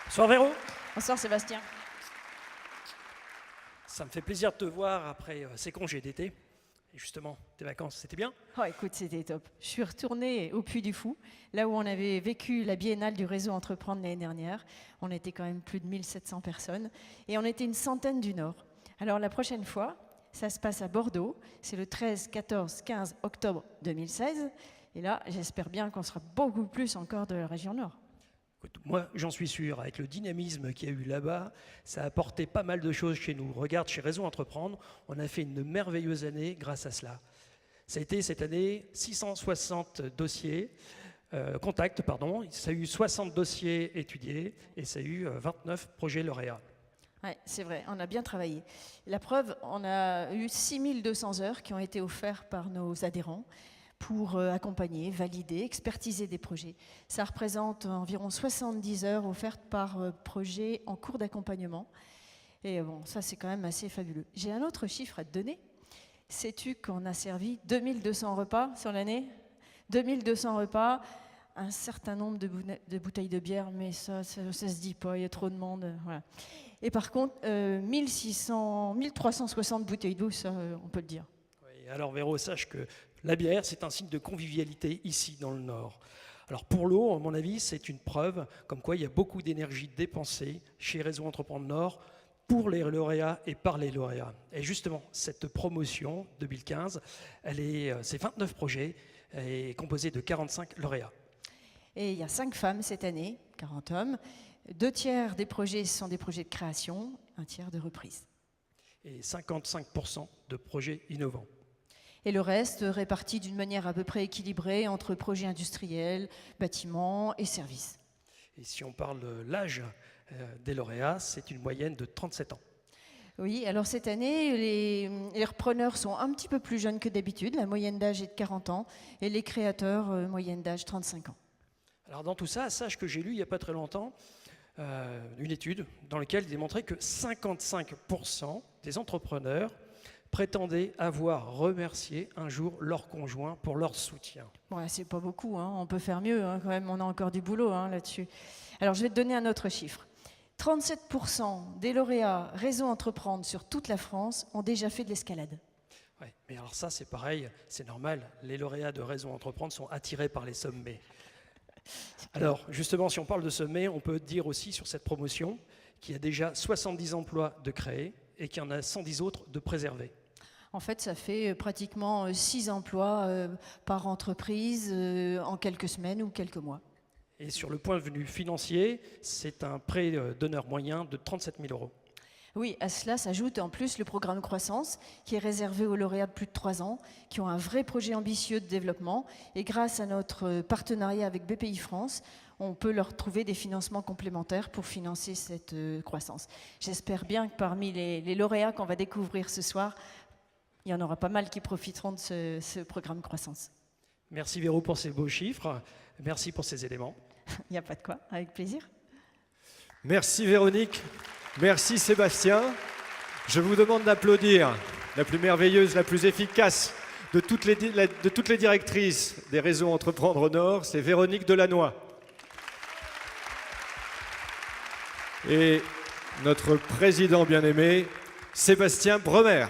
Bonsoir Véro. Bonsoir Sébastien. Ça me fait plaisir de te voir après ces congés d'été. Et justement, tes vacances, c'était bien? Oh écoute, c'était top. Je suis retournée au Puy du Fou, là où on avait vécu la biennale du réseau Entreprendre l'année dernière. On était quand même plus de 1700 personnes et on était une centaine du Nord. Alors la prochaine fois, ça se passe à Bordeaux. C'est le 13, 14, 15 octobre 2016. Et là, j'espère bien qu'on sera beaucoup plus encore de la région Nord. Écoute, moi, j'en suis sûr, avec le dynamisme qu'il y a eu là-bas, ça a apporté pas mal de choses chez nous. Regarde, chez Réseau Entreprendre, on a fait une merveilleuse année grâce à cela. Ça a été cette année 660 dossiers, contacts, pardon. Ça a eu 60 dossiers étudiés et ça a eu 29 projets lauréats. Oui, c'est vrai, on a bien travaillé. La preuve, on a eu 6200 heures qui ont été offertes par nos adhérents pour accompagner, valider, expertiser des projets. Ça représente environ 70 heures offertes par projet en cours d'accompagnement. Et bon, ça c'est quand même assez fabuleux. J'ai un autre chiffre à te donner. Sais-tu qu'on a servi 2200 repas sur l'année? 2200 repas, un certain nombre de bouteilles de bière, mais ça se dit pas, il y a trop de monde. Voilà. Et par contre, 1360 bouteilles d'eau, ça on peut le dire. Oui, alors Véro, sache que la bière, c'est un signe de convivialité ici dans le Nord. Alors pour l'eau, à mon avis, c'est une preuve comme quoi il y a beaucoup d'énergie dépensée chez Réseau Entreprendre Nord pour les lauréats et par les lauréats. Et justement, cette promotion 2015, c'est 29 projets et est composée de 45 lauréats. Et il y a 5 femmes cette année, 40 hommes. 2 tiers des projets sont des projets de création, 1 tiers de reprise. Et 55% de projets innovants. Et le reste réparti d'une manière à peu près équilibrée entre projets industriels, bâtiments et services. Et si on parle de l'âge des lauréats, c'est une moyenne de 37 ans. Oui, alors cette année, les repreneurs sont un petit peu plus jeunes que d'habitude. La moyenne d'âge est de 40 ans et les créateurs, moyenne d'âge 35 ans. Alors dans tout ça, sache que j'ai lu il n'y a pas très longtemps une étude dans laquelle il démontrait que 55% des entrepreneurs prétendaient avoir remercié un jour leur conjoint pour leur soutien. Ouais, c'est pas beaucoup, hein. On peut faire mieux, hein, quand même, on a encore du boulot là-dessus. Alors je vais te donner un autre chiffre. 37% des lauréats Réseau Entreprendre sur toute la France ont déjà fait de l'escalade. Ouais, mais alors ça c'est pareil, c'est normal, les lauréats de Réseau Entreprendre sont attirés par les sommets. Alors justement, si on parle de sommets, on peut dire aussi sur cette promotion qu'il y a déjà 70 emplois de créés et qu'il y en a 110 autres de préservés. En fait, ça fait pratiquement 6 emplois par entreprise en quelques semaines ou quelques mois. Et sur le point de vue financier, c'est un prêt d'honneur moyen de 37 000 €. Oui, à cela s'ajoute en plus le programme Croissance, qui est réservé aux lauréats de plus de 3 ans, qui ont un vrai projet ambitieux de développement. Et grâce à notre partenariat avec BPI France, on peut leur trouver des financements complémentaires pour financer cette croissance. J'espère bien que parmi les lauréats qu'on va découvrir ce soir, il y en aura pas mal qui profiteront de ce programme Croissance. Merci Véro pour ces beaux chiffres, merci pour ces éléments. Il n'y a pas de quoi, avec plaisir. Merci Véronique, merci Sébastien. Je vous demande d'applaudir la plus merveilleuse, la plus efficace de toutes les directrices des réseaux Entreprendre Nord, c'est Véronique Delannoy. Et notre président bien-aimé, Sébastien Bremer.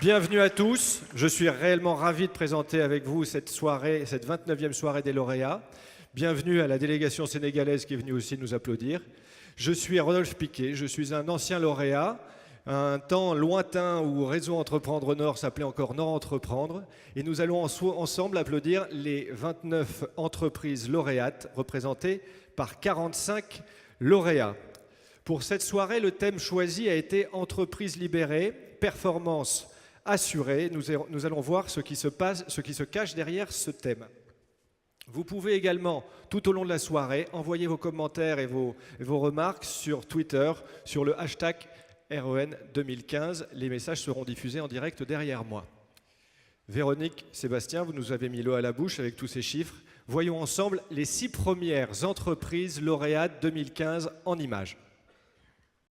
Bienvenue à tous, je suis réellement ravi de présenter avec vous cette soirée, cette 29e soirée des lauréats. Bienvenue à la délégation sénégalaise qui est venue aussi nous applaudir. Je suis Rodolphe Piquet, je suis un ancien lauréat, un temps lointain où Réseau Entreprendre Nord s'appelait encore Nord Entreprendre. Et nous allons ensemble applaudir les 29 entreprises lauréates représentées par 45 lauréats. Pour cette soirée, le thème choisi a été Entreprises libérées, performance assurée. Nous allons voir ce qui se cache derrière ce thème. Vous pouvez également, tout au long de la soirée, envoyer vos commentaires et vos remarques sur Twitter, sur le hashtag REN 2015. Les messages seront diffusés en direct derrière moi. Véronique, Sébastien, vous nous avez mis l'eau à la bouche avec tous ces chiffres. Voyons ensemble les 6 premières entreprises lauréates 2015 en images.